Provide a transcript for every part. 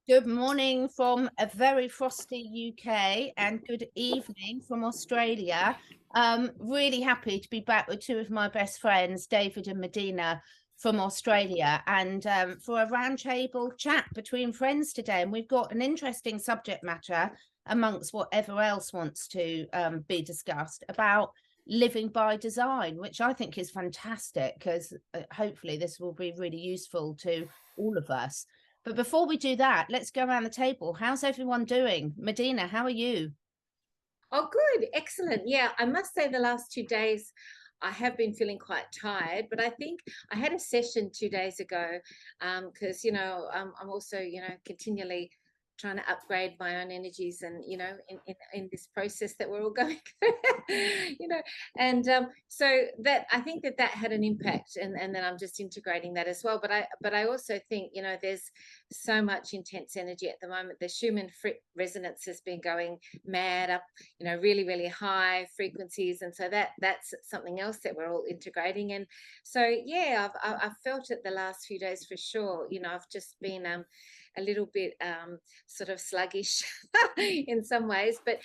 Good morning from a very frosty UK and good evening from Australia. Really happy to be back with two of my best friends, David and Medhyne from Australia, and for a roundtable chat between friends today. And we've got an interesting subject matter amongst whatever else wants to be discussed about living by design, which I think is fantastic because hopefully this will be really useful to all of us. But before we do that, let's go around the table. How's everyone doing? Medhyne, how are you? Oh, good. Excellent. Yeah, I must say the last 2 days I have been feeling quite tired, but I think I had a session 2 days ago because, I'm also, continually trying to upgrade my own energies and, in this process that we're all going through, you know, and so that I think that had an impact and then I'm just integrating that as well. But I also think, there's so much intense energy at the moment. The Schumann resonance has been going mad up, really, really high frequencies. And so that's something else that we're all integrating. And so, yeah, I've felt it the last few days for sure. I've just been a little bit sort of sluggish in some ways, but,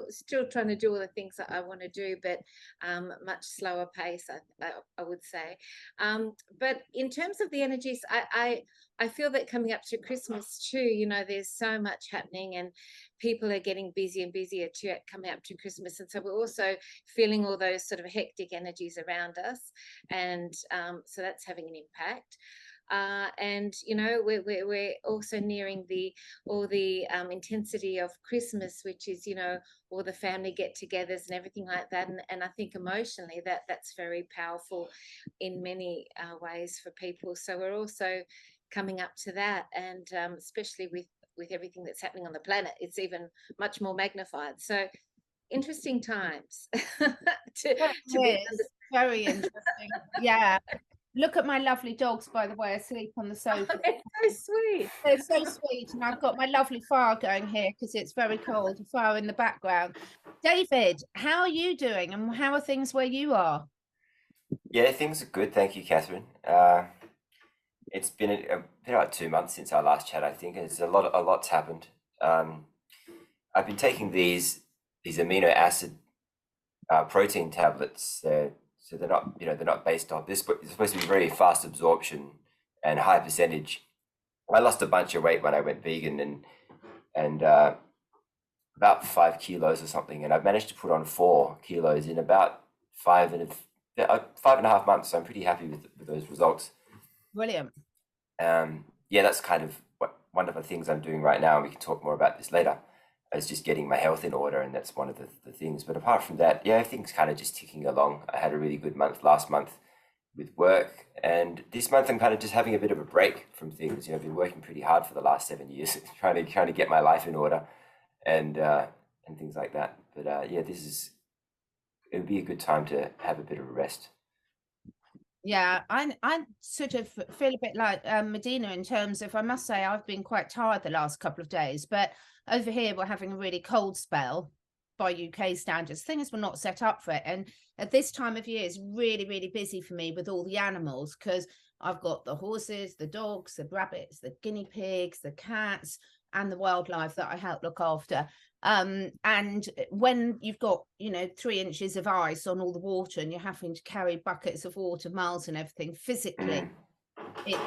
still trying to do all the things that I want to do, but much slower pace, I would say. But in terms of the energies, I feel that coming up to Christmas too, there's so much happening and people are getting busier and busier too coming up to Christmas. And so we're also feeling all those sort of hectic energies around us. And so that's having an impact. And we're also nearing the intensity of Christmas, which is all the family get-togethers and everything like that. And I think emotionally that's very powerful in many ways for people. So we're also coming up to that, and especially with everything that's happening on the planet, it's even much more magnified. So interesting times to be. It is very interesting. Yeah. Look at my lovely dogs, by the way, asleep on the sofa. Oh, they're so sweet. They're so sweet. And I've got my lovely fire going here because it's very cold, a fire in the background. David, how are you doing and how are things where you are? Yeah, things are good. Thank you, Catherine. It's been about 2 months since our last chat, I think, and it's a lot's happened. I've been taking these amino acid protein tablets. So they're not based on this, but it's supposed to be very fast absorption and high percentage. I lost a bunch of weight when I went vegan and about 5 kilos or something, and I've managed to put on 4 kilos in about 5.5 months. So I'm pretty happy with those results. Brilliant. Yeah, that's kind of one of the things I'm doing right now. And we can talk more about this later. It's just getting my health in order, and that's one of the things. But apart from that, yeah, everything's kind of just ticking along. I had a really good month last month with work, and this month I'm kind of just having a bit of a break from things. I've been working pretty hard for the last 7 years, trying to get my life in order, and things like that. But yeah, it would be a good time to have a bit of a rest. Yeah, I sort of feel a bit like Medhyne in terms of, I must say, I've been quite tired the last couple of days, but over here we're having a really cold spell by UK standards. Things were not set up for it. And at this time of year is really, really busy for me with all the animals because I've got the horses, the dogs, the rabbits, the guinea pigs, the cats, and the wildlife that I help look after. And when you've got 3 inches of ice on all the water and you're having to carry buckets of water, miles and everything, physically it's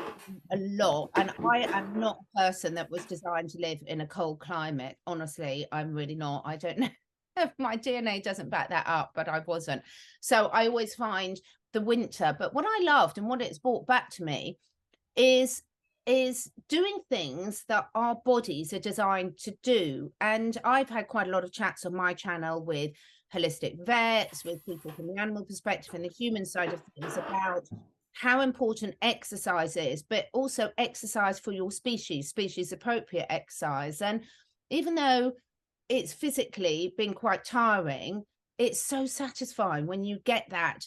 a lot. And I am not a person that was designed to live in a cold climate. Honestly, I'm really not. I don't know if my DNA doesn't back that up, but I wasn't. So I always find the winter. But what I loved and what it's brought back to me is doing things that our bodies are designed to do. And I've had quite a lot of chats on my channel with holistic vets, with people from the animal perspective and the human side of things about how important exercise is, but also exercise for your species appropriate exercise. And even though it's physically been quite tiring, it's so satisfying when you get that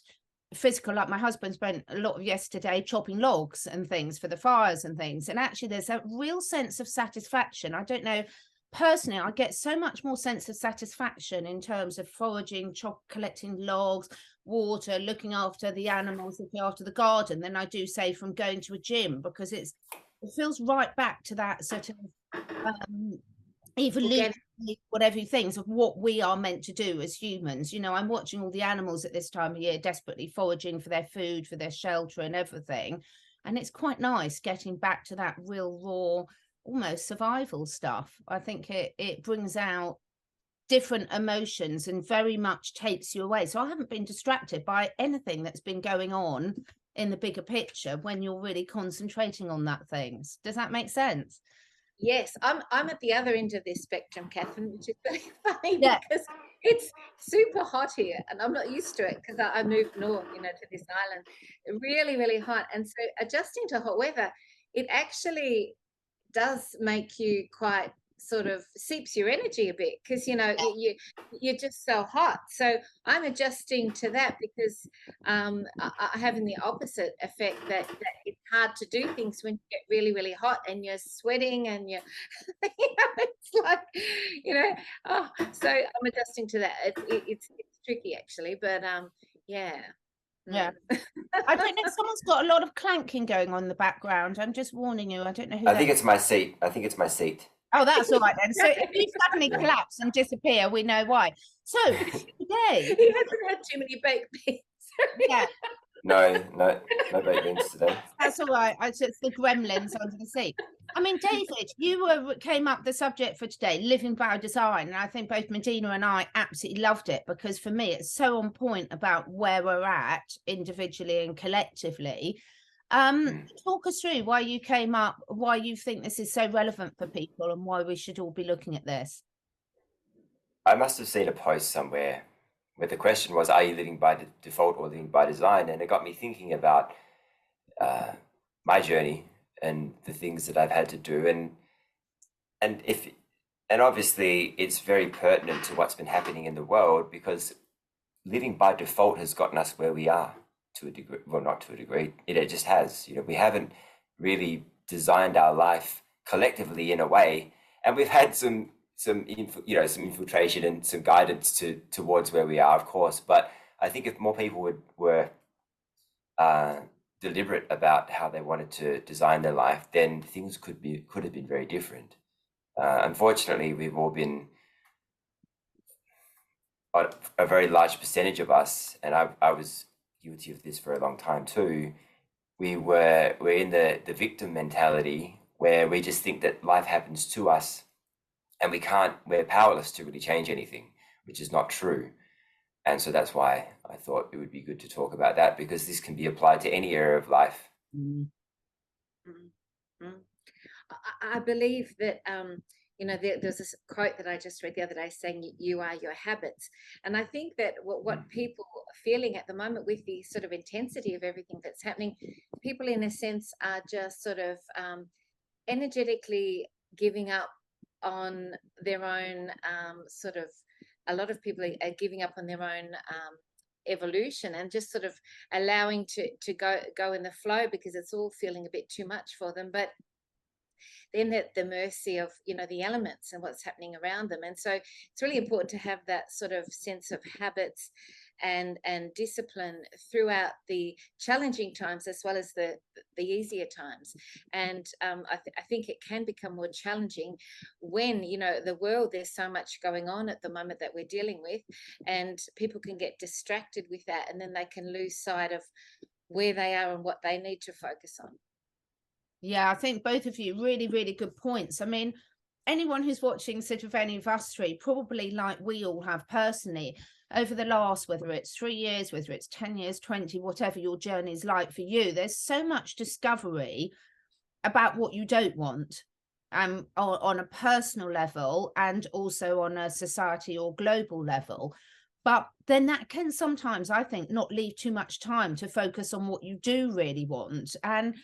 physical. Like my husband spent a lot of yesterday chopping logs and things for the fires and things, and actually there's a real sense of satisfaction. I don't know, personally I get so much more sense of satisfaction in terms of foraging, collecting logs, water, looking after the animals, looking after the garden than I do say from going to a gym, because it's it feels right back to that sort of evolution, whatever you think, of what we are meant to do as humans. You know, I'm watching all the animals at this time of year desperately foraging for their food, for their shelter and everything. And it's quite nice getting back to that real raw, almost survival stuff. I think it brings out different emotions and very much takes you away. So I haven't been distracted by anything that's been going on in the bigger picture when you're really concentrating on that things. Does that make sense? Yes, I'm at the other end of this spectrum, Catherine, which is very funny Yeah. because it's super hot here and I'm not used to it because I moved north, you know, to this island. Really, really hot. And so adjusting to hot weather, it actually does make you quite sort of seeps your energy a bit because you know you're just so hot. So I'm adjusting to that because I having the opposite effect that it's hard to do things when you get really, really hot and you're sweating and you're it's like oh, so I'm adjusting to that. It's tricky actually, but yeah. Yeah. I don't know if someone's got a lot of clanking going on in the background. I'm just warning you. I don't know who I think it's my seat. I think it's my seat. Oh, that's all right then. So if you suddenly collapse and disappear, we know why. So today he hasn't had too many baked beans. Yeah. No baked beans today. That's all right. It's the gremlins under the seat. I mean, David, you came up the subject for today, living by design, and I think both Medyhne and I absolutely loved it because for me, it's so on point about where we're at individually and collectively. Talk us through why you came up, why you think this is so relevant for people, and why we should all be looking at this. I must have seen a post somewhere where the question was, are you living by default or living by design? And it got me thinking about my journey and the things that I've had to do. And obviously it's very pertinent to what's been happening in the world because living by default has gotten us where we are to a degree. Well, not to a degree. It just has. You know, we haven't really designed our life collectively in a way, and we've had some infiltration and some guidance towards where we are, of course. But I think if more people were deliberate about how they wanted to design their life, then things could have been very different. Unfortunately, we've all been, a very large percentage of us, and I was guilty of this for a long time too. We're in the victim mentality where we just think that life happens to us and we're powerless to really change anything, which is not true. And so that's why I thought it would be good to talk about that, because this can be applied to any area of life. I believe that there's this quote that I just read the other day saying you are your habits. And I think that what people are feeling at the moment with the sort of intensity of everything that's happening, people in a sense are just sort of energetically giving up on their own a lot of people are giving up on their own evolution and just sort of allowing to go in the flow because it's all feeling a bit too much for them. But then at the mercy of the elements and what's happening around them. And so it's really important to have that sort of sense of habits and discipline throughout the challenging times as well as the easier times. And I think it can become more challenging when the world, there's so much going on at the moment that we're dealing with, and people can get distracted with that, and then they can lose sight of where they are and what they need to focus on. Yeah, I think both of you really, really good points. I mean, anyone who's watching sort of any of us three, probably like we all have personally, over the last, whether it's 3 years, whether it's 10 years, 20, whatever your journey is like for you, there's so much discovery about what you don't want on a personal level and also on a society or global level. But then that can sometimes, I think, not leave too much time to focus on what you do really want. And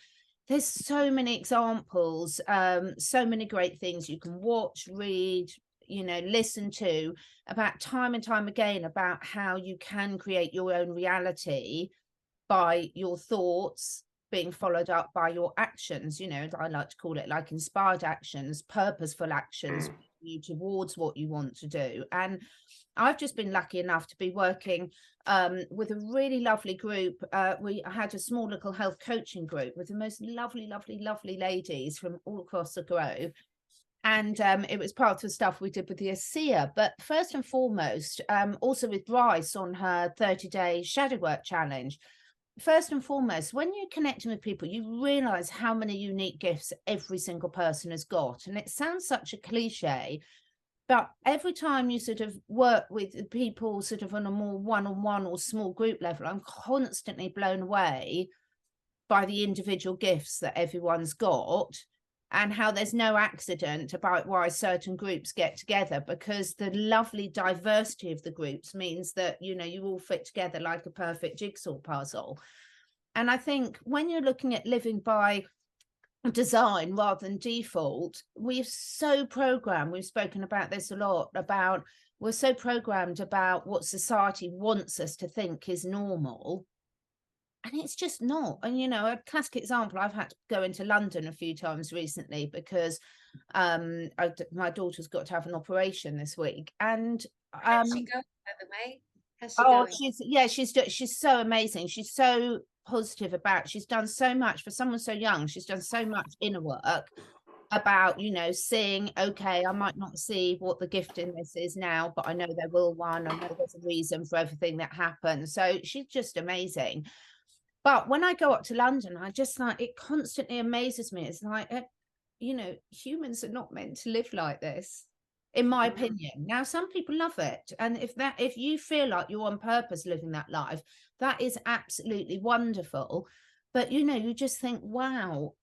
there's so many examples, so many great things you can watch, read, listen to about time and time again about how you can create your own reality by your thoughts being followed up by your actions. I like to call it like inspired actions, purposeful actions, you towards what you want to do. And I've just been lucky enough to be working with a really lovely group. We had a small little health coaching group with the most lovely ladies from all across the globe. And it was part of the stuff we did with the Asea. But first and foremost, also with Bryce on her 30-day shadow work challenge, first and foremost, when you're connecting with people, you realize how many unique gifts every single person has got. And it sounds such a cliche, but every time you sort of work with people sort of on a more one-on-one or small group level, I'm constantly blown away by the individual gifts that everyone's got, and how there's no accident about why certain groups get together, because the lovely diversity of the groups means that, you know, you all fit together like a perfect jigsaw puzzle. And I think when you're looking at living by design rather than default, we've so programmed, we've spoken about this a lot, about we're so programmed about what society wants us to think is normal, and it's just not. And you know, a classic example, I've had to go into London a few times recently because my daughter's got to have an operation this week. And How's she going, by the way? How's she oh, going? she's so amazing. She's so positive about, she's done so much for someone so young. She's done so much inner work about, you know, seeing, okay, I might not see what the gift in this is now, but I know there will one. I know there's a reason for everything that happened. So she's just amazing. But when I go up to London, I just like, it constantly amazes me. It's like, you know, humans are not meant to live like this, in my opinion. Now, some people love it. And if you feel like you're on purpose living that life, that is absolutely wonderful. But, you know, you just think, wow,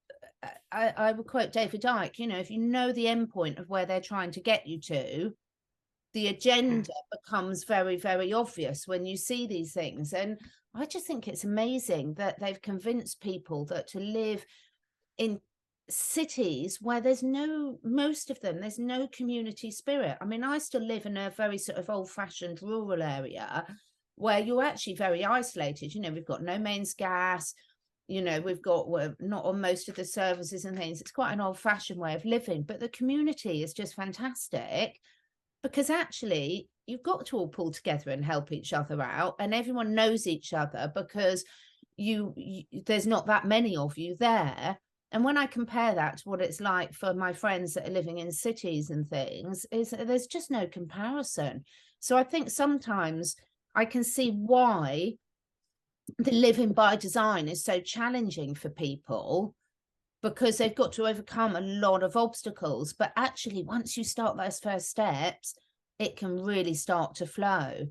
I would quote David Icke, you know, if you know the end point of where they're trying to get you to, the agenda becomes very, very obvious when you see these things. And I just think it's amazing that they've convinced people that to live in cities where there's no, most of them, there's no community spirit. I mean, I still live in a very sort of old-fashioned rural area where you're actually very isolated. You know, we've got no mains gas, you know, we're not on most of the services and things. It's quite an old-fashioned way of living, but the community is just fantastic, because actually you've got to all pull together and help each other out, and everyone knows each other because you there's not that many of you there. And when I compare that to what it's like for my friends that are living in cities and things, is there's just no comparison. So I think sometimes I can see why the living by design is so challenging for people, because they've got to overcome a lot of obstacles. But actually, once you start those first steps, it can really start to flow.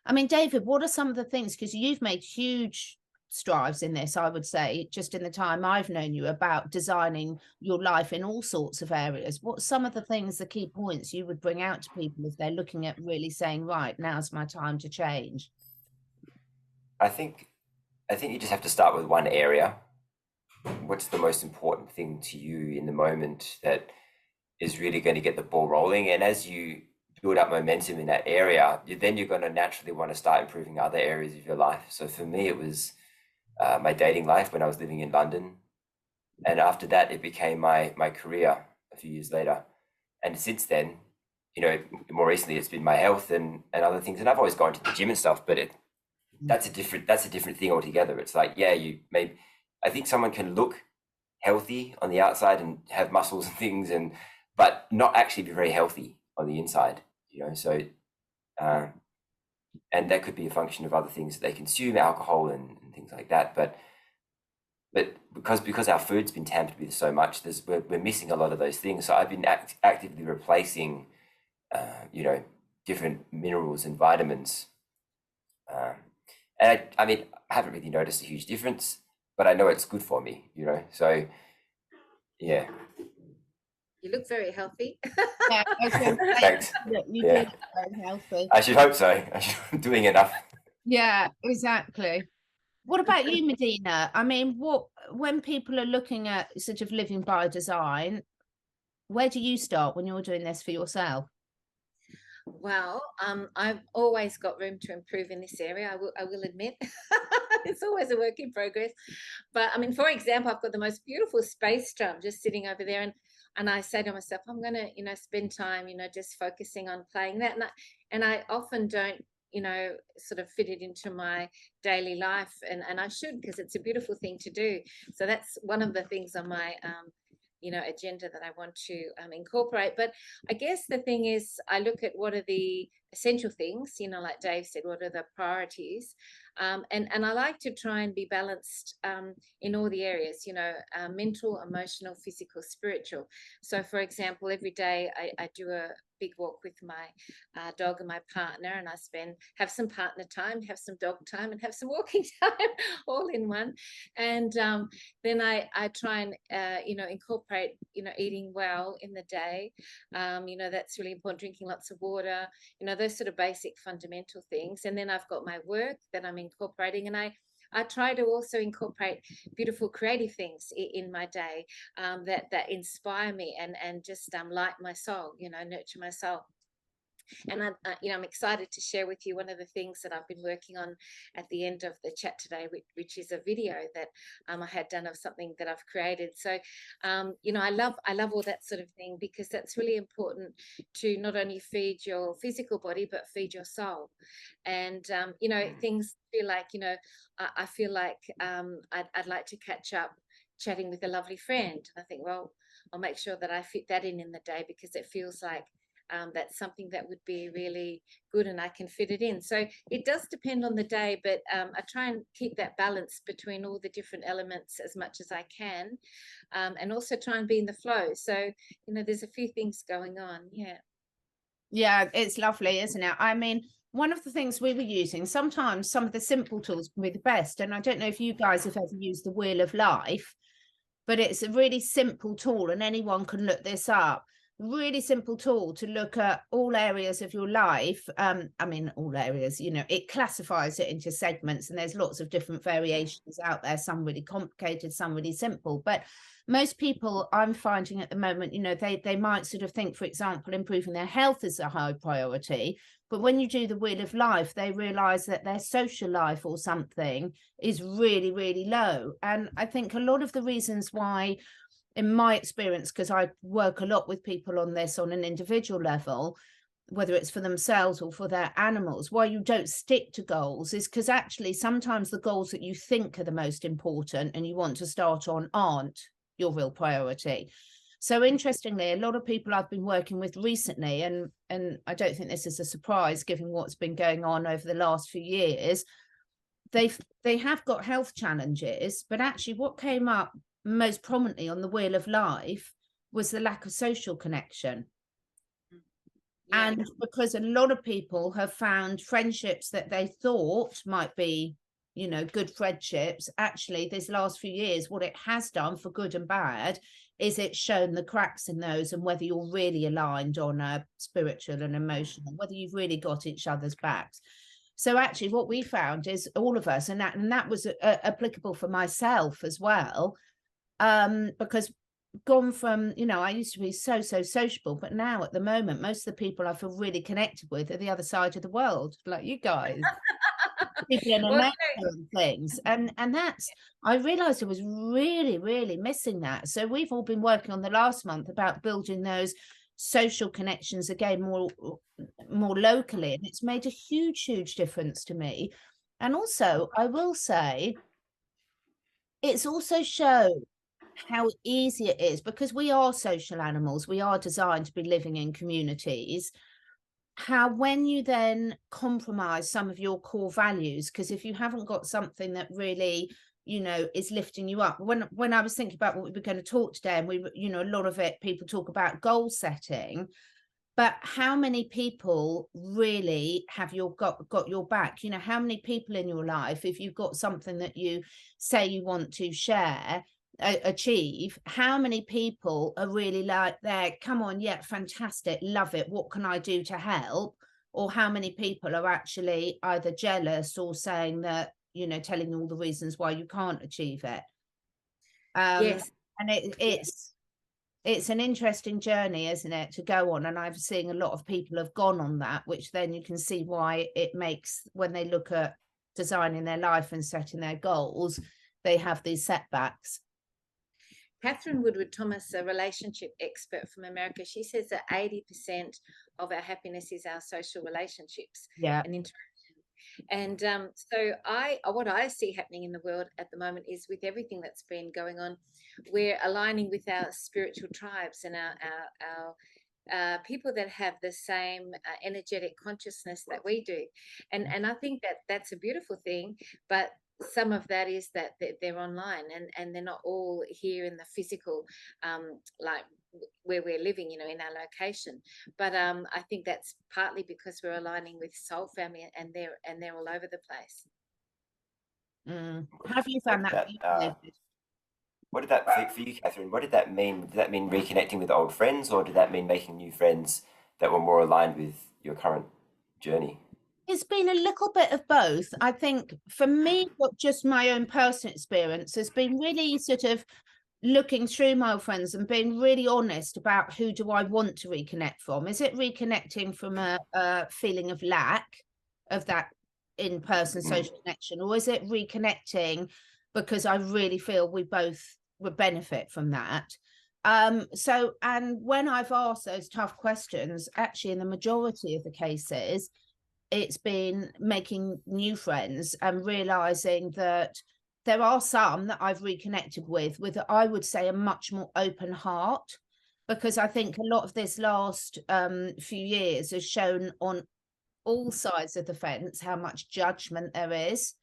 I mean, David, what are some of the things, because you've made huge strides in this, I would say, just in the time I've known you, about designing your life in all sorts of areas. What's some of the things, the key points you would bring out to people if they're looking at really saying, right, now's my time to change? I think you just have to start with one area. What's the most important thing to you in the moment that is really going to get the ball rolling? And as you build up momentum in that area, then you're going to naturally want to start improving other areas of your life. So for me, it was my dating life when I was living in London. And after that, it became my career a few years later. And since then, you know, more recently, it's been my health and other things. And I've always gone to the gym and stuff, but that's a different thing altogether. It's like, yeah, I think someone can look healthy on the outside and have muscles and things, but not actually be very healthy on the inside, you know. So, and that could be a function of other things that they consume, alcohol and things like that. But because our food's been tampered with so much, we're missing a lot of those things. So I've been actively replacing, you know, different minerals and vitamins. And I mean, I haven't really noticed a huge difference, but I know it's good for me, you know. So, yeah. You look very healthy. Yeah, Thanks. You do look very healthy. I should hope so. I'm doing enough. Yeah, exactly. What about you, Medyhne? I mean, when people are looking at sort of living by design, where do you start when you're doing this for yourself? Well, I've always got room to improve in this area. I will admit, it's always a work in progress. But I mean, for example, I've got the most beautiful space drum just sitting over there, and and I say to myself, I'm going to, spend time, just focusing on playing that. And I often don't, sort of fit it into my daily life. And I should, because it's a beautiful thing to do. So that's one of the things on my, agenda that I want to incorporate. But I guess the thing is, I look at what are the essential things, like Dave said, what are the priorities? And I like to try and be balanced in all the areas, mental, emotional, physical, spiritual. So, for example, every day I do a big walk with my dog and my partner, and I have some partner time, have some dog time, and have some walking time, all in one. And then I try and incorporate eating well in the day. That's really important. Drinking lots of water, those sort of basic fundamental things. And then I've got my work that I'm incorporating, and I try to also incorporate beautiful creative things in my day that inspire me and just light my soul, nurture my soul. And I'm excited to share with you one of the things that I've been working on at the end of the chat today, which is a video that I had done of something that I've created. So, I love all that sort of thing, because that's really important to not only feed your physical body, but feed your soul. And, things feel like, I feel like I'd like to catch up chatting with a lovely friend. I think, well, I'll make sure that I fit that in the day, because it feels like that's something that would be really good and I can fit it in. So it does depend on the day, but I try and keep that balance between all the different elements as much as I can, and also try and be in the flow. So, there's a few things going on. Yeah, it's lovely, isn't it? I mean, one of the things we were using, sometimes some of the simple tools can be the best. And I don't know if you guys have ever used the Wheel of Life, but it's a really simple tool, and anyone can look this up. Really simple tool to look at all areas of your life. I mean, all areas, it classifies it into segments, and there's lots of different variations out there, some really complicated, some really simple. But most people, I'm finding at the moment, they might sort of think, for example, improving their health is a high priority. But when you do the Wheel of Life, they realize that their social life or something is really, really low. And I think a lot of the reasons why, in my experience, because I work a lot with people on this on an individual level, whether it's for themselves or for their animals, why you don't stick to goals is because actually sometimes the goals that you think are the most important and you want to start on aren't your real priority. So interestingly, a lot of people I've been working with recently, and I don't think this is a surprise given what's been going on over the last few years, they have got health challenges, but actually what came up most prominently on the Wheel of Life was the lack of social connection. Yeah. And because a lot of people have found friendships that they thought might be, good friendships, actually these last few years, what it has done for good and bad is it's shown the cracks in those, and whether you're really aligned on a spiritual and emotional, whether you've really got each other's backs. So actually what we found is all of us, and that was applicable for myself as well, because gone from, I used to be so sociable, but now at the moment, most of the people I feel really connected with are the other side of the world, like you guys. People in America and things. And that's, I realized I was really, really missing that. So we've all been working on the last month about building those social connections again, more locally. And it's made a huge difference to me. And also, I will say, it's also shown how easy it is, because we are social animals, we are designed to be living in communities, how when you then compromise some of your core values, because if you haven't got something that really is lifting you up, when I was thinking about what we were going to talk today, and we a lot of it, people talk about goal setting, but how many people really have got your back? How many people in your life, if you've got something that you say you want to share, achieve, how many people are really like, there, come on, yeah, fantastic, love it, what can I do to help? Or how many people are actually either jealous or saying that, telling you all the reasons why you can't achieve it. Yes. And it's an interesting journey, isn't it, to go on? And I'm seeing a lot of people have gone on that, which then you can see why it makes, when they look at designing their life and setting their goals, they have these setbacks. Catherine Woodward Thomas, a relationship expert from America, she says that 80% of our happiness is our social relationships and interaction. And so what I see happening in the world at the moment is, with everything that's been going on, we're aligning with our spiritual tribes and our people that have the same energetic consciousness that we do. And I think that that's a beautiful thing, but some of that is that they're online and they're not all here in the physical, like where we're living, in our location. But I think that's partly because we're aligning with soul family, and they're all over the place. Have you found that? What did that for you, Catherine? What did that mean? Did that mean reconnecting with old friends, or did that mean making new friends that were more aligned with your current journey? It's been a little bit of both. I think for me, what just my own personal experience has been really sort of looking through my old friends and being really honest about who do I want to reconnect from. Is it reconnecting from a feeling of lack of that in-person social connection, or is it reconnecting because I really feel we both would benefit from that? So, and when I've asked those tough questions, actually in the majority of the cases, it's been making new friends and realizing that there are some that I've reconnected with I would say a much more open heart, because I think a lot of this last few years has shown on all sides of the fence how much judgment there is.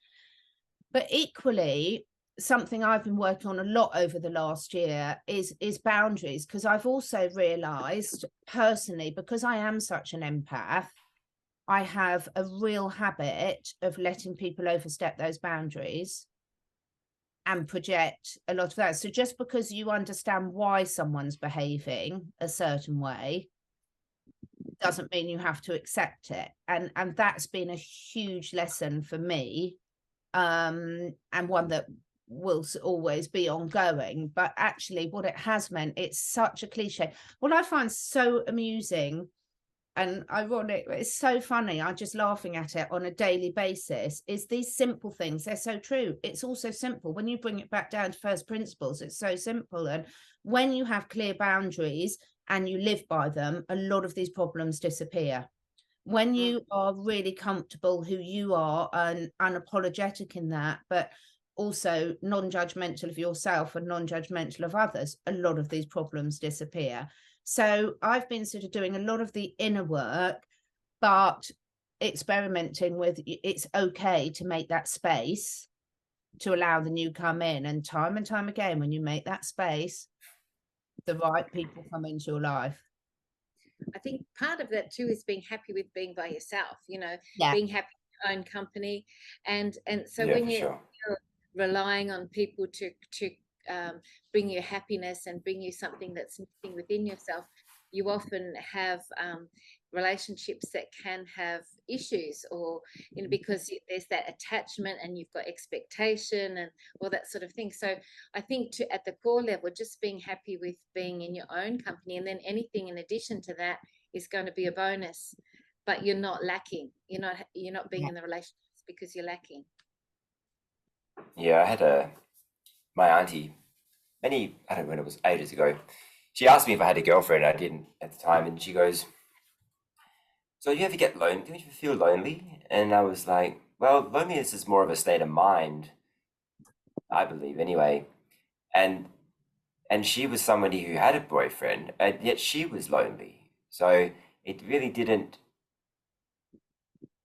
But equally, something I've been working on a lot over the last year is boundaries, because I've also realized personally, because I am such an empath, I have a real habit of letting people overstep those boundaries and project a lot of that. So just because you understand why someone's behaving a certain way doesn't mean you have to accept it. And that's been a huge lesson for me, and one that will always be ongoing. But actually what it has meant, it's such a cliche. What I find so amusing and ironic, it's so funny, I'm just laughing at it on a daily basis, is these simple things. They're so true. It's also simple when you bring it back down to first principles. It's so simple. And when you have clear boundaries and you live by them, a lot of these problems disappear. When you are really comfortable who you are and unapologetic in that, but also non-judgmental of yourself and non-judgmental of others, a lot of these problems disappear. So I've been sort of doing a lot of the inner work, but experimenting with, it's okay to make that space to allow the new come in. And time again, when you make that space, the right people come into your life. I think part of that too is being happy with being by yourself, being happy in your own company. And so when you're relying on people to bring you happiness and bring you something that's missing within yourself, you often have relationships that can have issues, or because there's that attachment and you've got expectation and all that sort of thing. So I think at the core level, just being happy with being in your own company, and then anything in addition to that is going to be a bonus, but you're not lacking. You're not being in the relationships because you're lacking. Yeah, I had my auntie, I don't know when it was, ages ago. She asked me if I had a girlfriend. I didn't at the time, and she goes, "So you ever get lonely? Do you ever feel lonely?" And I was like, "Well, loneliness is more of a state of mind, I believe, anyway." And she was somebody who had a boyfriend, and yet she was lonely. So it really didn't,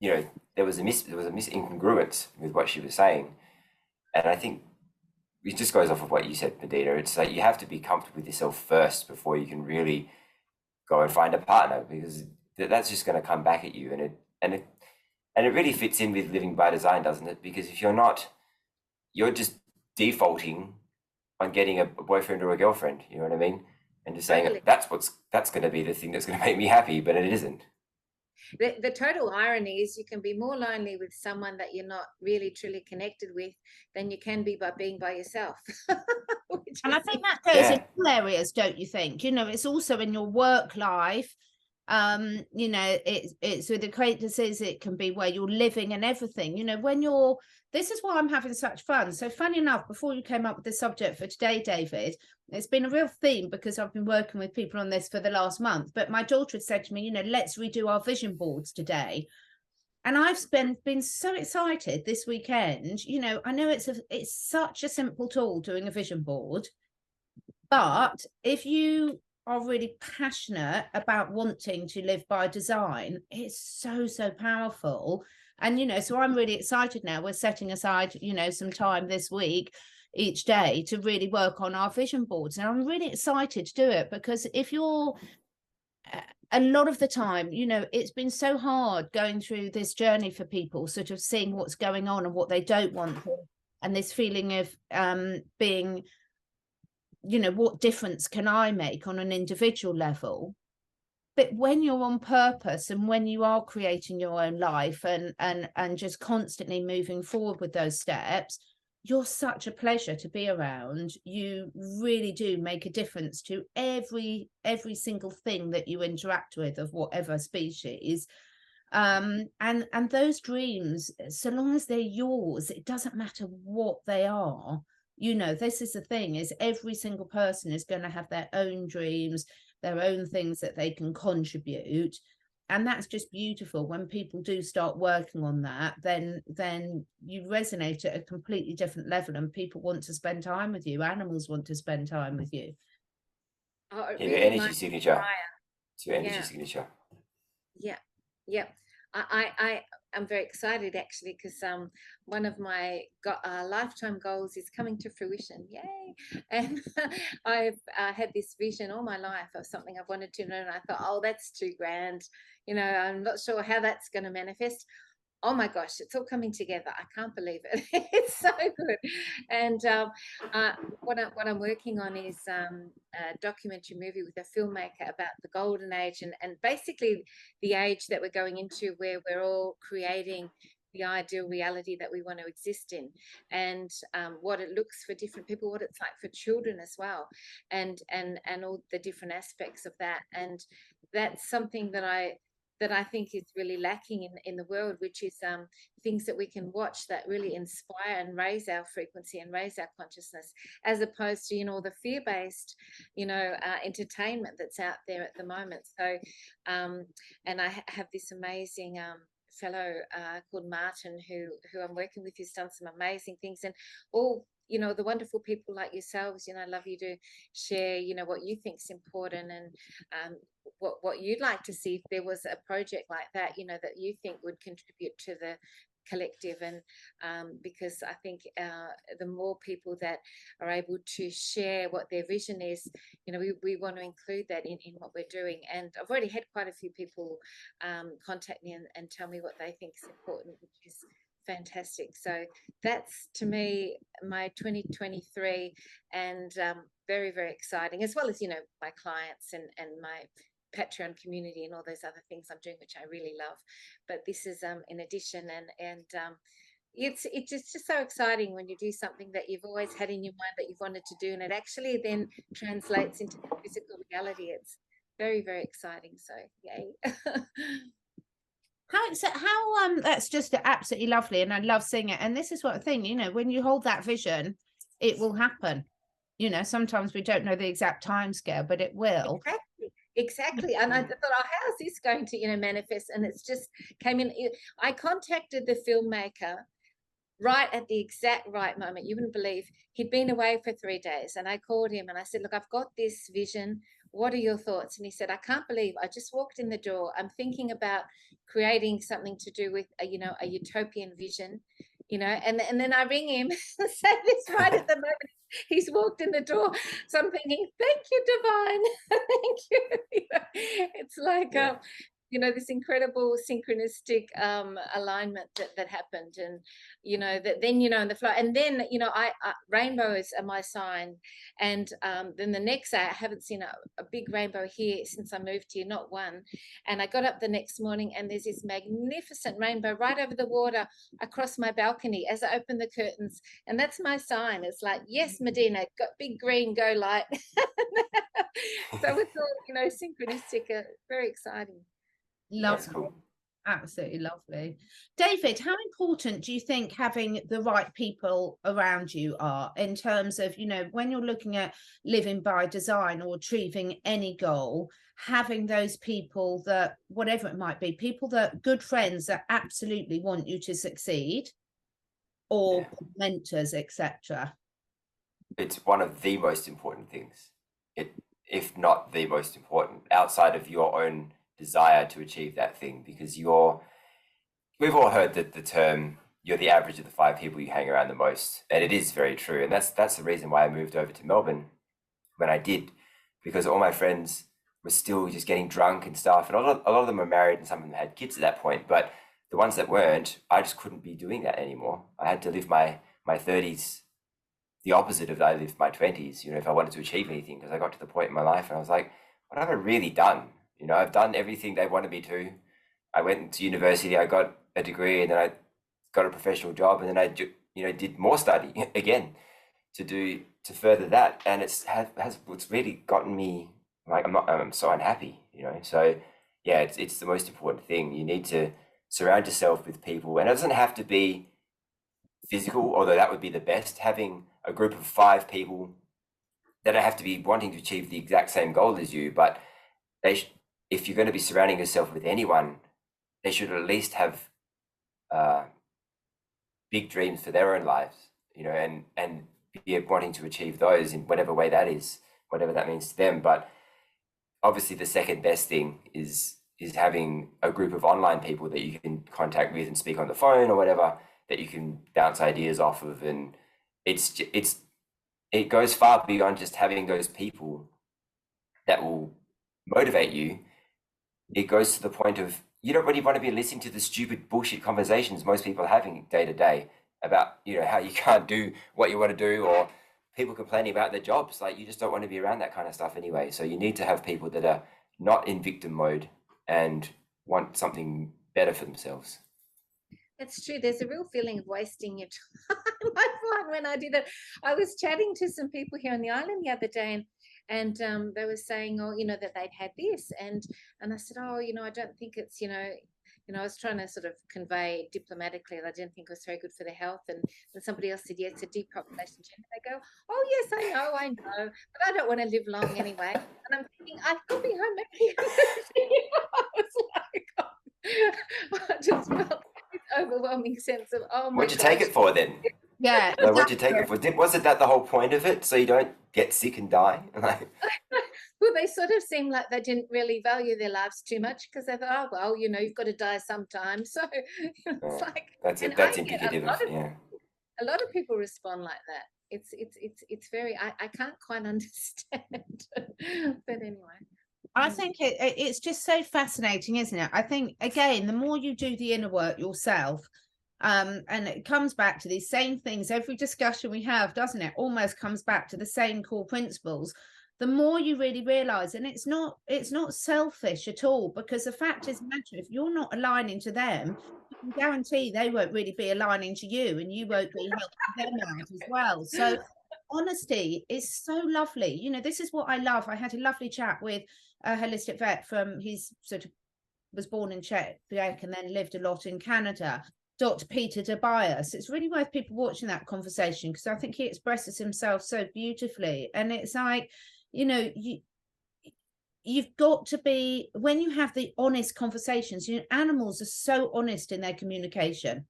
there was a incongruence with what she was saying, and I think it just goes off of what you said, Medyhne. It's like you have to be comfortable with yourself first before you can really go and find a partner, because that's just going to come back at you. And it really fits in with living by design, doesn't it? Because if you're not, you're just defaulting on getting a boyfriend or a girlfriend. You know what I mean? And just saying that's going to be the thing that's going to make me happy, but it isn't. The total irony is you can be more lonely with someone that you're not really truly connected with than you can be by being by yourself. And I think that goes in all areas, don't you think? It's also in your work life, You know, it's with acquaintances, it can be where you're living and everything, you know, when you're, this is why I'm having such fun. So funny enough, before you came up with the subject for today, David, it's been a real theme because I've been working with people on this for the last month, but my daughter had said to me, you know, let's redo our vision boards today. And I've been so excited this weekend. You know, I know it's such a simple tool, doing a vision board, but if you are really passionate about wanting to live by design, it's so powerful. And, you know, so I'm really excited now. We're setting aside, you know, some time this week each day to really work on our vision boards. And I'm really excited to do it because if you're, a lot of the time, you know, it's been so hard going through this journey for people, sort of seeing what's going on and what they don't want, and this feeling of being, you know, what difference can I make on an individual level? But when you're on purpose and when you are creating your own life and just constantly moving forward with those steps, you're such a pleasure to be around. You really do make a difference to every single thing that you interact with, of whatever species. And those dreams, so long as they're yours, it doesn't matter what they are. You know, this is the thing, is every single person is going to have their own dreams, their own things that they can contribute. And that's just beautiful. When people do start working on that, then you resonate at a completely different level, and people want to spend time with you. Animals want to spend time with you. Oh, Yeah, your energy signature. It's your energy signature. Yeah. I'm very excited actually, because one of my lifetime goals is coming to fruition. Yay! And I've had this vision all my life of something I've wanted to know, and I thought, oh, that's too grand. You know, I'm not sure how that's going to manifest. Oh my gosh, it's all coming together. I can't believe it. It's so good. And what I'm working on is a documentary movie with a filmmaker about the golden age, and basically the age that we're going into, where we're all creating the ideal reality that we want to exist in, and what it looks for different people, what it's like for children as well, and all the different aspects of that. And that's something that I think is really lacking in the world, which is things that we can watch that really inspire and raise our frequency and raise our consciousness, as opposed to, you know, the fear-based, you know, entertainment that's out there at the moment. So, and I have this amazing fellow called Martin, who I'm working with, who's done some amazing things, and all, you know, the wonderful people like yourselves, you know, I love you to share, you know, what you think's important, and what you'd like to see if there was a project like that, you know, that you think would contribute to the collective. And because I think the more people that are able to share what their vision is, you know, we want to include that in what we're doing. And I've already had quite a few people contact me and tell me what they think is important, which is fantastic. So that's, to me, my 2023, and very, very exciting, as well as, you know, my clients and my Patreon community and all those other things I'm doing, which I really love. But this is in addition, and it's just so exciting when you do something that you've always had in your mind that you've wanted to do, and it actually then translates into physical reality. It's very, very exciting. So yay. How that's just absolutely lovely, and I love seeing it. And this is what I think, you know, when you hold that vision, it will happen. You know, sometimes we don't know the exact time scale, but it will. Exactly. And I thought, oh, how is this going to, you know, manifest? And it's just came in. I contacted the filmmaker right at the exact right moment. You wouldn't believe, he'd been away for 3 days, and I called him and I said, look, I've got this vision. What are your thoughts? And he said, I can't believe I just walked in the door. I'm thinking about creating something to do with you know, a utopian vision, you know, and then I ring him and say this right at the moment he's walked in the door. So I'm thinking, thank you, Divine. Thank you. You know, it's like, you know, this incredible synchronistic alignment that happened. And, you know, that then, you know, in the flow, and then, you know, I rainbows are my sign. And then the next day, I haven't seen a big rainbow here since I moved here, not one. And I got up the next morning and there's this magnificent rainbow right over the water across my balcony as I open the curtains. And that's my sign. It's like, yes, Medyhne, got big green, go light. So it's all, you know, synchronistic, very exciting. Lovely. That's cool. Absolutely lovely. David, how important do you think having the right people around you are in terms of, you know, when you're looking at living by design or achieving any goal, having those people that, whatever it might be, people that, good friends that absolutely want you to succeed, or mentors, etc.? It's one of the most important things, if not the most important, outside of your own desire to achieve that thing, because we've all heard that the term, you're the average of the 5 people you hang around the most, and it is very true. And that's the reason why I moved over to Melbourne when I did, because all my friends were still just getting drunk and stuff, and a lot of them were married and some of them had kids at that point, but the ones that weren't, I just couldn't be doing that anymore. I had to live my 30s the opposite of I lived my 20s, you know, if I wanted to achieve anything, because I got to the point in my life and I was like, what have I really done? You know, I've done everything they wanted me to. I went to university, I got a degree, and then I got a professional job, and then I, you know, did more study again to further that, and it's really gotten me like I'm so unhappy, you know. So yeah, it's the most important thing. You need to surround yourself with people, and it doesn't have to be physical, although that would be the best. Having a group of 5 people that don't have to be wanting to achieve the exact same goal as you, but if you're going to be surrounding yourself with anyone, they should at least have big dreams for their own lives, you know, and be wanting to achieve those in whatever way that is, whatever that means to them. But obviously the second best thing is having a group of online people that you can contact with and speak on the phone or whatever, that you can bounce ideas off of. And it goes far beyond just having those people that will motivate you. It goes to the point of, you don't really want to be listening to the stupid bullshit conversations most people are having day to day about, you know, how you can't do what you want to do, or people complaining about their jobs. Like, you just don't want to be around that kind of stuff anyway. So you need to have people that are not in victim mode and want something better for themselves. That's true. There's a real feeling of wasting your time. I find when I did it, I was chatting to some people here on the island the other day, and they were saying, oh, you know, that they'd had this, and I said, oh, you know, I don't think it's, you know, I was trying to sort of convey diplomatically that I didn't think it was very good for the health, and then somebody else said, yeah, it's a depopulation gene. They go, oh yes, I know, but I don't want to live long anyway. And I'm thinking, I could be home making I was like, oh, I just felt this overwhelming sense of, oh my What'd you take it for then? Yeah. Like, what'd you take it for? Wasn't that the whole point of it? So you don't get sick and die? Like, well, they sort of seemed like they didn't really value their lives too much, because they thought, oh, well, you know, you've got to die sometime. So it's like, that's indicative of, yeah. A lot of people respond like that. It's very, I can't quite understand. But anyway. I think it's just so fascinating, isn't it? I think, again, the more you do the inner work yourself, and it comes back to these same things, every discussion we have, doesn't it? Almost comes back to the same core principles. The more you really realize, and it's not selfish at all, because the fact is, if you're not aligning to them, you can guarantee they won't really be aligning to you, and you won't be helping them out as well. So honesty is so lovely. You know, this is what I love. I had a lovely chat with a holistic vet from, he's sort of was born in Czech and then lived a lot in Canada, Dr. Peter Tobias. It's really worth people watching that conversation, because I think he expresses himself so beautifully. And it's like, you know, you've got to be, when you have the honest conversations, you know, animals are so honest in their communication.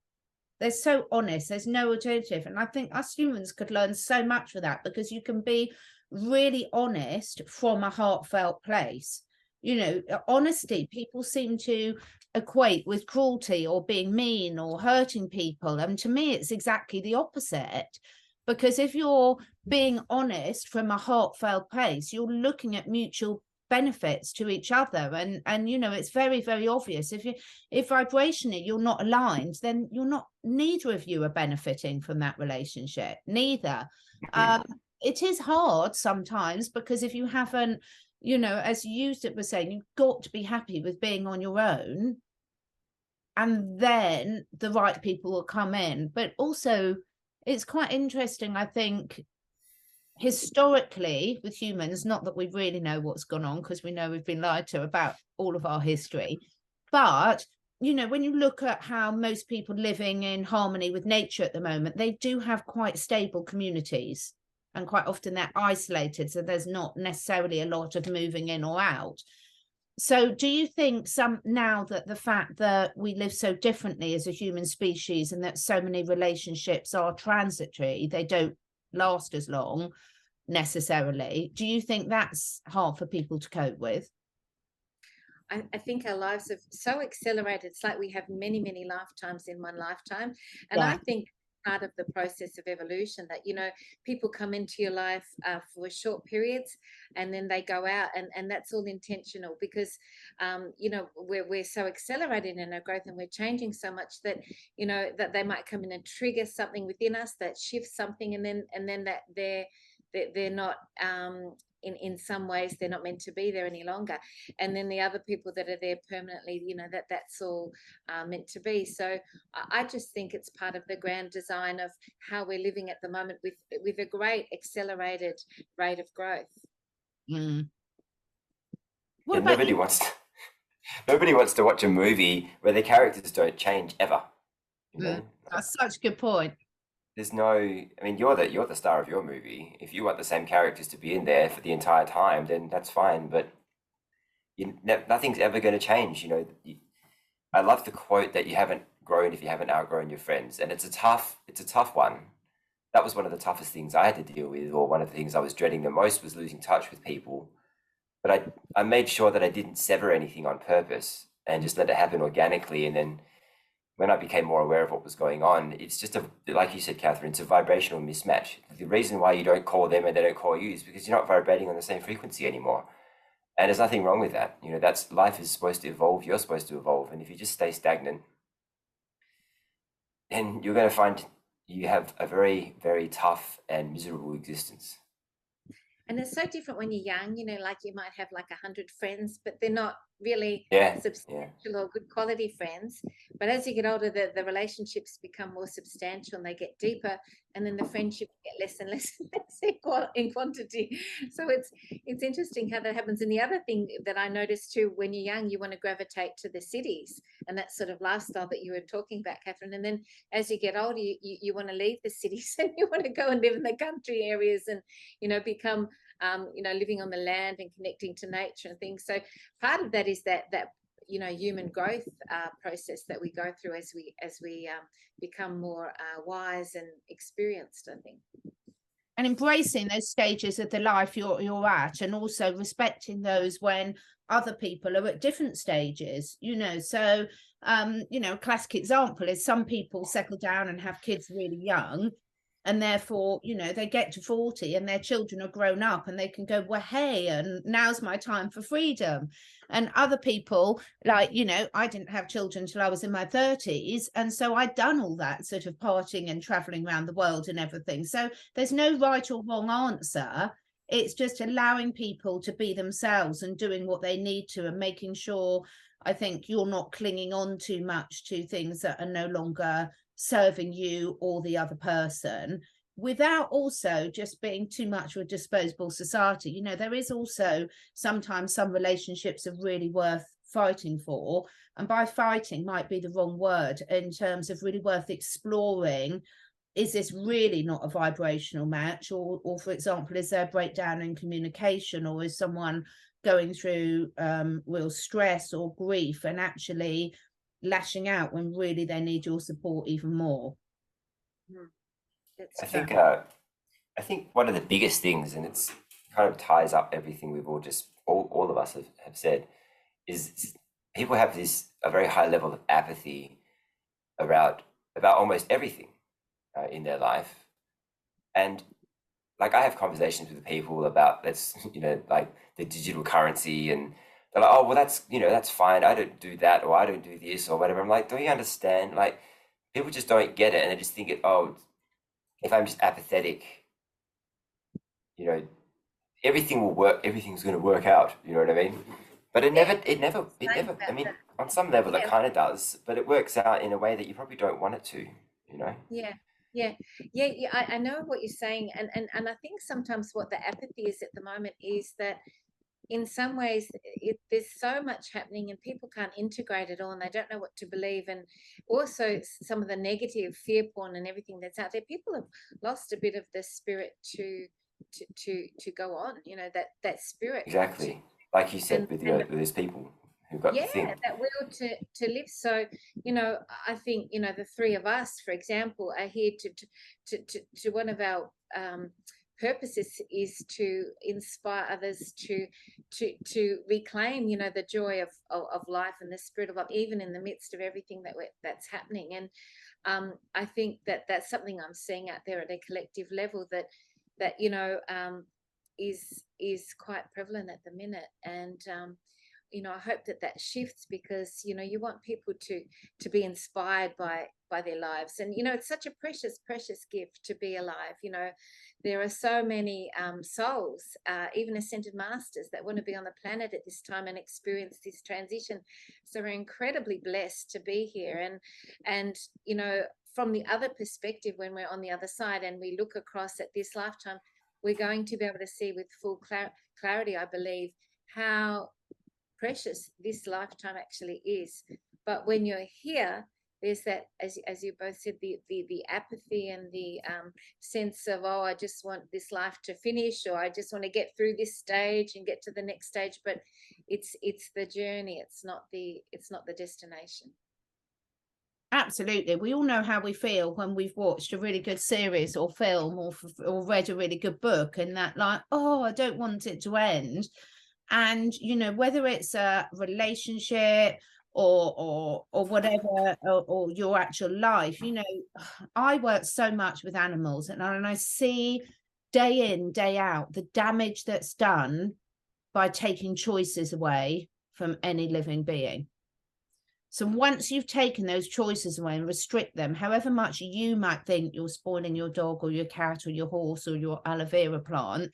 They're so honest. There's no alternative. And I think us humans could learn so much for that, because you can be really honest from a heartfelt place. You know, honesty, people seem to equate with cruelty or being mean or hurting people. And to me, it's exactly the opposite. Because if you're being honest from a heartfelt place, you're looking at mutual benefits to each other, and you know, it's very, very obvious. If vibrationally you're not aligned, then neither of you are benefiting from that relationship, neither. It is hard sometimes, because if you haven't, you know, as you were saying, you've got to be happy with being on your own, and then the right people will come in. But also, it's quite interesting, I think, historically with humans, not that we really know what's gone on, because we know we've been lied to about all of our history, but you know, when you look at how most people living in harmony with nature at the moment, they do have quite stable communities, and quite often they're isolated, so there's not necessarily a lot of moving in or out. So do you think now that the fact that we live so differently as a human species, and that so many relationships are transitory, they don't last as long necessarily, do you think that's hard for people to cope with? I think our lives have so accelerated. It's like we have many, many lifetimes in one lifetime. And Yeah. I think part of the process of evolution that, you know, people come into your life for short periods, and then they go out, and that's all intentional, because you know, we're so accelerated in our growth, and we're changing so much that, you know, that they might come in and trigger something within us that shifts something, and then that they're not in some ways they're not meant to be there any longer. And then the other people that are there permanently, you know, that's all meant to be. So I just think it's part of the grand design of how we're living at the moment, with a great accelerated rate of growth. Mm. Yeah, nobody wants to watch a movie where the characters don't change ever. You know? That's such a good point. There's no, I mean, you're the star of your movie. If you want the same characters to be in there for the entire time, then that's fine. But nothing's ever going to change. You know, I love the quote that you haven't grown if you haven't outgrown your friends, and it's a tough one. That was one of the toughest things I had to deal with, or one of the things I was dreading the most, was losing touch with people. But I made sure that I didn't sever anything on purpose, and just let it happen organically. And then when I became more aware of what was going on, it's just like you said, Catherine, it's a vibrational mismatch. The reason why you don't call them and they don't call you is because you're not vibrating on the same frequency anymore. And there's nothing wrong with that. You know, life is supposed to evolve. You're supposed to evolve. And if you just stay stagnant, then you're going to find you have a very, very tough and miserable existence. And it's so different when you're young, you know, like you might have like 100 friends, but they're not really substantial or good quality friends. But as you get older, the relationships become more substantial, and they get deeper, and then the friendships get less and less and less in quantity. So it's interesting how that happens. And the other thing that I noticed too, when you're young, you want to gravitate to the cities and that sort of lifestyle that you were talking about, Catherine. And then as you get older, you want to leave the cities, and you want to go and live in the country areas, and, you know, become you know, living on the land and connecting to nature and things. So part of that is that you know, human growth process that we go through as we become more wise and experienced, I think. And embracing those stages of the life you're at, and also respecting those when other people are at different stages, you know. So you know, a classic example is some people settle down and have kids really young, and therefore, you know, they get to 40 and their children are grown up, and they can go, well, hey, and now's my time for freedom. And other people, like, you know, I didn't have children till I was in my 30s, and so I'd done all that sort of partying and traveling around the world and everything. So there's no right or wrong answer. It's just allowing people to be themselves and doing what they need to, and making sure, I think, you're not clinging on too much to things that are no longer serving you or the other person, without also just being too much of a disposable society. You know, there is also sometimes some relationships are really worth fighting for, and by fighting might be the wrong word, in terms of really worth exploring. Is this really not a vibrational match? Or for example, is there a breakdown in communication, or is someone going through real stress or grief and actually lashing out when really they need your support even more? I think one of the biggest things, and it's kind of ties up everything we've all of us have said, is people have a very high level of apathy about almost everything in their life. And like I have conversations with people about that's like the digital currency, and they're like, oh well, that's fine. I don't do that, or I don't do this, or whatever. I'm like, don't you understand? Like people just don't get it, and they just think if I'm just apathetic, everything will work. Everything's going to work out. You know what I mean? But it never. I mean, on some level, it kind of does, but it works out in a way that you probably don't want it to. Yeah. I know what you're saying, and I think sometimes what the apathy is at the moment is that in some ways there's so much happening and people can't integrate it all, and they don't know what to believe, and also some of the negative fear porn and everything that's out there. People have lost a bit of the spirit to go on, that spirit Exactly, like you said, with those people who got the thing. that will to live. So I think the three of us, for example, are here to one of our purposes is to inspire others to reclaim the joy of life and the spirit of life, even in the midst of everything that's happening. And I think that's something I'm seeing out there at a collective level that is quite prevalent at the minute. And I hope that shifts, because you want people to be inspired by their lives. And it's such a precious gift to be alive. There are so many souls, even ascended masters, that want to be on the planet at this time and experience this transition. So we're incredibly blessed to be here. And from the other perspective, when we're on the other side and we look across at this lifetime, we're going to be able to see with full clarity, I believe, how precious this lifetime actually is. But when you're here, there's that, as you both said, the apathy and the sense of, I just want this life to finish, or I just want to get through this stage and get to the next stage. But it's the journey. It's not the destination. Absolutely. We all know how we feel when we've watched a really good series or film or read a really good book, and that like, I don't want it to end. And whether it's a relationship or whatever, or your actual life, I work so much with animals, and I see day in, day out the damage that's done by taking choices away from any living being. So once you've taken those choices away and restrict them, however much you might think you're spoiling your dog or your cat or your horse or your aloe vera plant,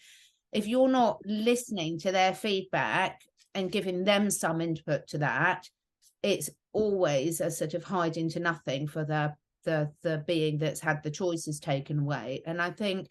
if you're not listening to their feedback and giving them some input to that, it's always a sort of hiding to nothing for the being that's had the choices taken away. And I think,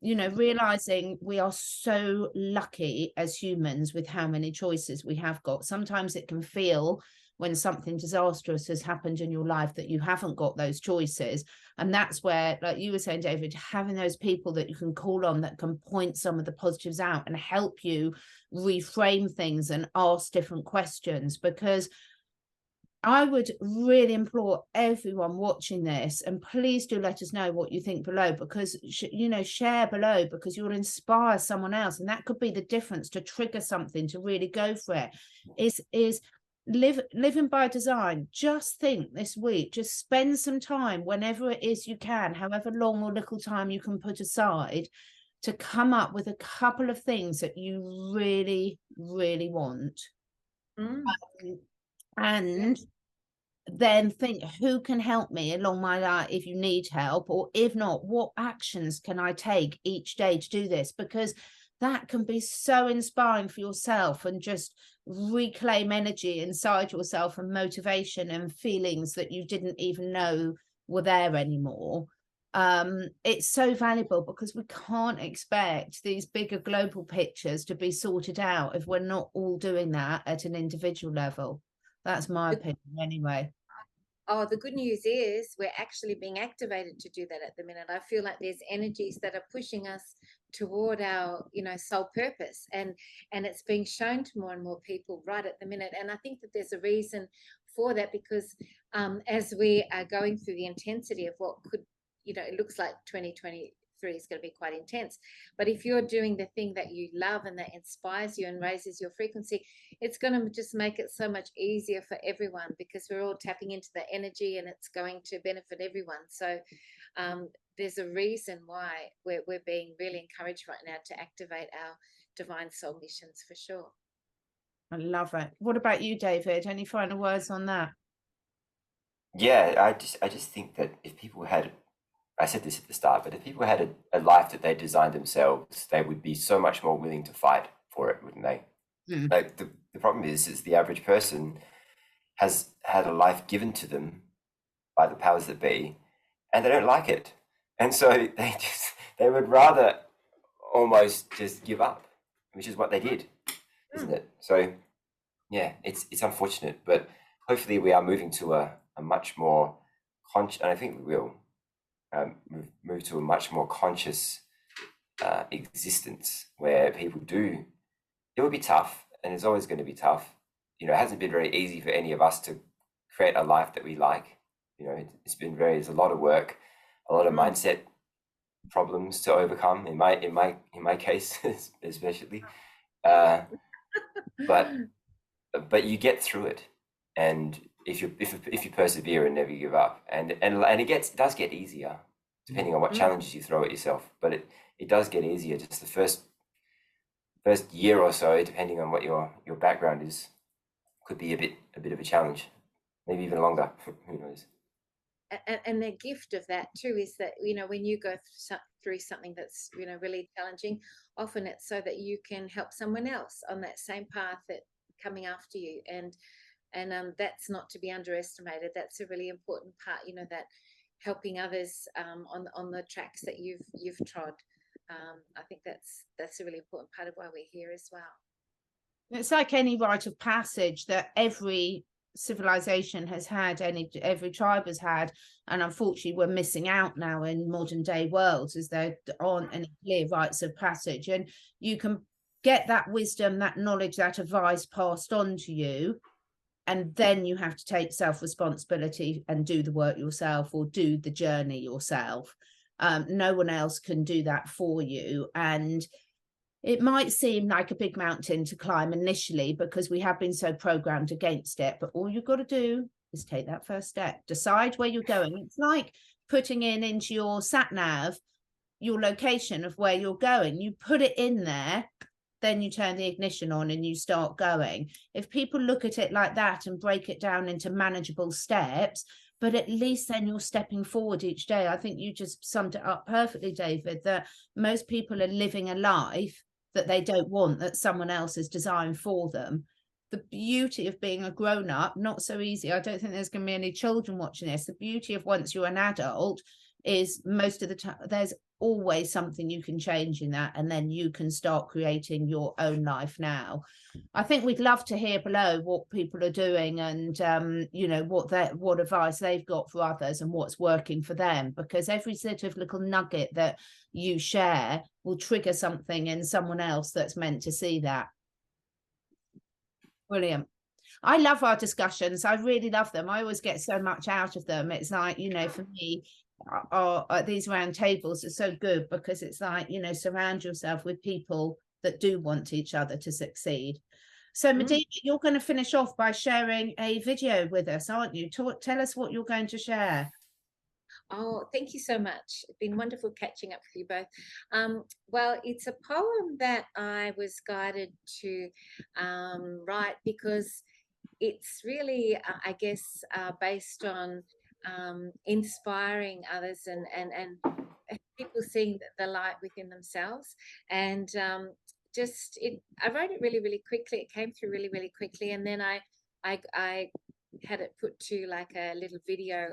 realizing we are so lucky as humans with how many choices we have got. Sometimes it can feel, when something disastrous has happened in your life, that you haven't got those choices. And that's where, like you were saying, David, having those people that you can call on that can point some of the positives out and help you reframe things and ask different questions. Because I would really implore everyone watching this, and please do let us know what you think below, because share below, because you'll inspire someone else, and that could be the difference to trigger something to really go for it. Is living by design. Just think this week, just spend some time whenever it is you can, however long or little time you can put aside, to come up with a couple of things that you really, really want. And then think, who can help me along my life if you need help, or if not, what actions can I take each day to do this? Because that can be so inspiring for yourself, and just reclaim energy inside yourself and motivation and feelings that you didn't even know were there anymore. It's so valuable, because we can't expect these bigger global pictures to be sorted out if we're not all doing that at an individual level. That's my opinion anyway. The good news is we're actually being activated to do that at the minute. I feel like there's energies that are pushing us toward our, soul purpose, and it's being shown to more and more people right at the minute. And I think that there's a reason for that, because as we are going through the intensity of what could, it looks like 2023 is going to be quite intense. But if you're doing the thing that you love and that inspires you and raises your frequency, it's going to just make it so much easier for everyone, because we're all tapping into the energy and it's going to benefit everyone. So there's a reason why we're being really encouraged right now to activate our divine soul missions, for sure. I love it. What about you, David? Any final words on that? Yeah, I just think that if people had, I said this at the start, but if people had a life that they designed themselves, they would be so much more willing to fight for it, wouldn't they? Like the problem is the average person has had a life given to them by the powers that be, and they don't like it, and so they would rather almost just give up, which is what they did, isn't it? So yeah, it's unfortunate, but hopefully we are moving to a much more conscious, and I think we will move to a much more conscious existence where people do. It will be tough, and it's always going to be tough. You know, it hasn't been very easy for any of us to create a life that we like. You know, it's a lot of work, a lot of mindset problems to overcome. In my case, especially, but you get through it, and if you persevere and never give up, and it does get easier depending on what challenges you throw at yourself. But it does get easier. Just the first year or so, depending on what your background is, could be a bit of a challenge, maybe even longer. Who knows? And the gift of that too is that, you know, when you go through something that's, you know, really challenging, often it's so that you can help someone else on that same path that coming after you, and that's not to be underestimated. That's a really important part, you know, that helping others on the tracks that you've trod. I think that's a really important part of why we're here as well. It's like any rite of passage that every civilization has had, every tribe has had, and unfortunately we're missing out now in modern day worlds, as there aren't any clear rites of passage, and you can get that wisdom, that knowledge, that advice passed on to you, and then you have to take self-responsibility and do the work yourself, or do the journey yourself. No one else can do that for you, and it might seem like a big mountain to climb initially because we have been so programmed against it, but all you've got to do is take that first step, decide where you're going. It's like putting into your sat nav your location of where you're going. You put it in there, then you turn the ignition on and you start going. If people look at it like that and break it down into manageable steps, but at least then you're stepping forward each day. I think you just summed it up perfectly, David, that most people are living a life that they don't want, that someone else has designed for them. The beauty of being a grown-up, not so easy. I don't think there's going to be any children watching this. The beauty of once you're an adult is most of the time there's always something you can change in that, and then you can start creating your own life now. I think we'd love to hear below what people are doing, and you know, what advice they've got for others and what's working for them, because every sort of little nugget that you share will trigger something in someone else that's meant to see that. Brilliant. I love our discussions. I really love them. I always get so much out of them. It's like, you know, for me, these round tables are so good because it's like, you know, surround yourself with people that do want each other to succeed. So Medyhne, you're going to finish off by sharing a video with us, aren't you? Tell us what you're going to share. Oh, thank you so much. It's been wonderful catching up with you both. Well, it's a poem that I was guided to write because it's really, I guess, based on inspiring others and people seeing the light within themselves. And I wrote it really, really quickly. It came through really, really quickly. And then I had it put to like a little video,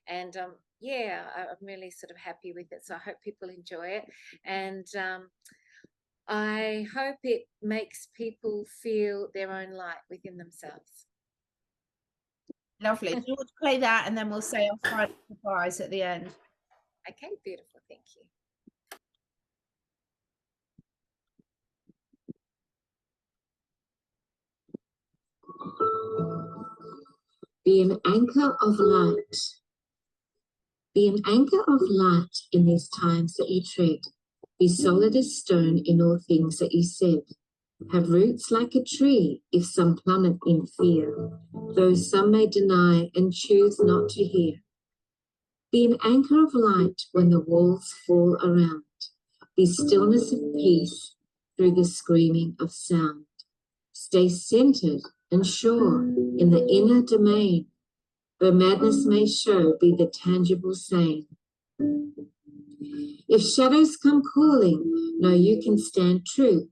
and yeah, I'm really sort of happy with it. So I hope people enjoy it, and I hope it makes people feel their own light within themselves. Lovely. Do you want to play that, and then we'll say our final surprise at the end? Okay, beautiful. Thank you. Be an anchor of light. Be an anchor of light in these times that you tread. Be solid as stone in all things that you said. Have roots like a tree if some plummet in fear, though some may deny and choose not to hear. Be an anchor of light when the walls fall around. Be stillness of peace through the screaming of sound. Stay centered and sure in the inner domain, where madness may show, be the tangible sane. If shadows come calling, know you can stand true.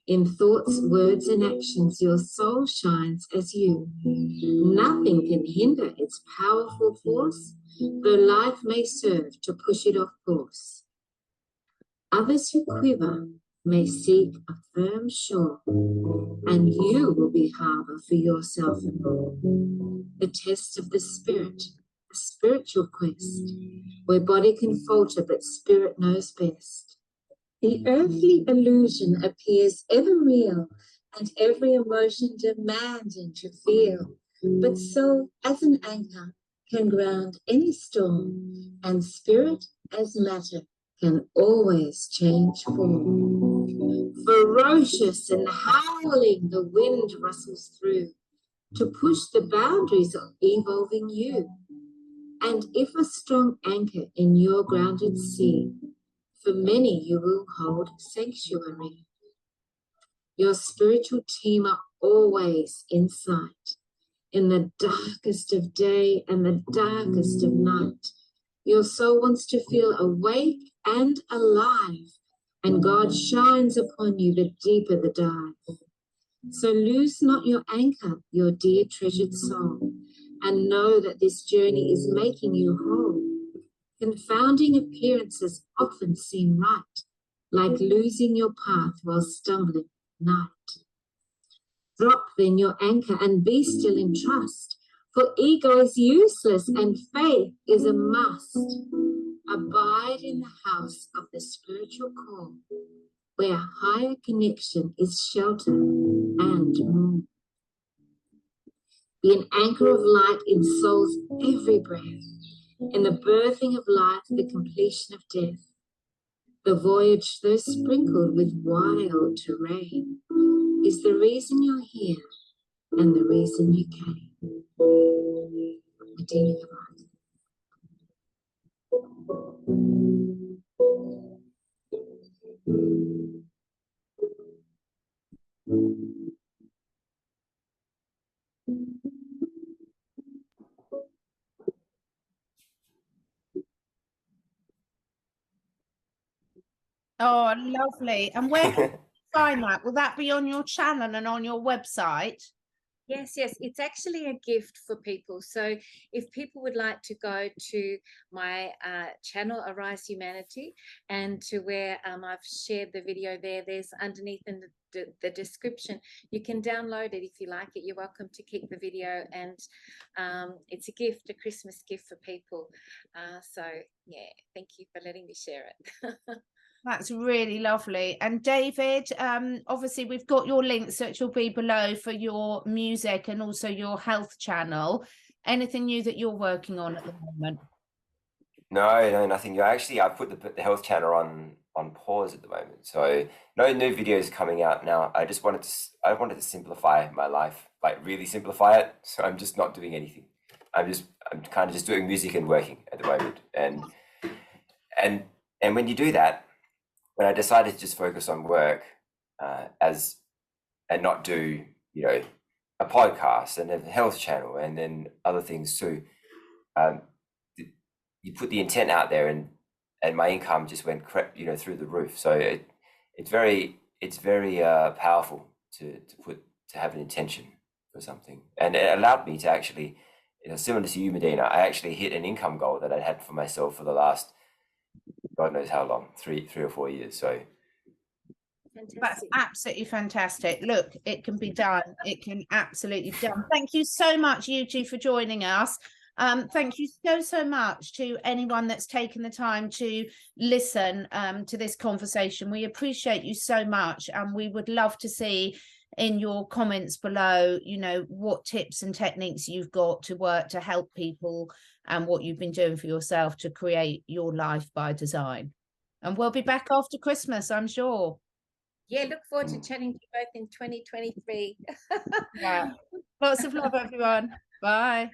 In thoughts, words, and actions, your soul shines as you. Nothing can hinder its powerful force, though life may serve to push it off course. Others who quiver may seek a firm shore, and you will be harbour for yourself and more. The test of the spirit, a spiritual quest, where body can falter but spirit knows best. The earthly illusion appears ever real, and every emotion demanding to feel. But soul as an anchor can ground any storm, and spirit as matter can always change form. Ferocious and howling, the wind rustles through to push the boundaries of evolving you. And if a strong anchor in your grounded sea, for many you will hold sanctuary. Your spiritual team are always in sight. In the darkest of day and the darkest of night, your soul wants to feel awake and alive, and God shines upon you the deeper the dive. So lose not your anchor, your dear treasured soul, and know that this journey is making you whole. Confounding appearances often seem right, like losing your path while stumbling at night. Drop then your anchor and be still in trust, for ego is useless and faith is a must. Abide in the house of the spiritual core, where higher connection is shelter and more. Be an anchor of light in soul's every breath, in the birthing of life, the completion of death. The voyage, though sprinkled with wild terrain, is the reason you're here and the reason you came. Medyhne. Oh, lovely. And where can you find that? Will that be on your channel and on your website? Yes, it's actually a gift for people. So if people would like to go to my channel, Arise Humanity, and to where I've shared the video there, there's underneath in the description, you can download it if you like it. You're welcome to keep the video, and it's a gift, a Christmas gift for people. So yeah, thank you for letting me share it. That's really lovely. And David, obviously we've got your links, which will be below, for your music and also your health channel. Anything new that you're working on at the moment? No, nothing. I've put the health channel on pause at the moment, so no new videos coming out now. I wanted to simplify my life, like really simplify it. So I'm just not doing anything. I'm kind of just doing music and working at the moment. And when you do that, when I decided to just focus on work and not do, a podcast and a health channel and then other things too, you put the intent out there, and my income just went through the roof. So it's very powerful to have an intention for something, and it allowed me to actually, similar to you, Medyhne, I actually hit an income goal that I'd had for myself for the last God knows how long, 3 or 4 years. So Fantastic. That's absolutely fantastic. Look, it can be done. It can absolutely be done. Thank you so much, you two, for joining us. Thank you so much to anyone that's taken the time to listen to this conversation. We appreciate you so much, and we would love to see in your comments below, what tips and techniques you've got to work to help people, and what you've been doing for yourself to create your life by design. And we'll be back after Christmas, I'm sure. Yeah, look forward to chatting to you both in 2023. Yeah. Lots of love, everyone. Bye.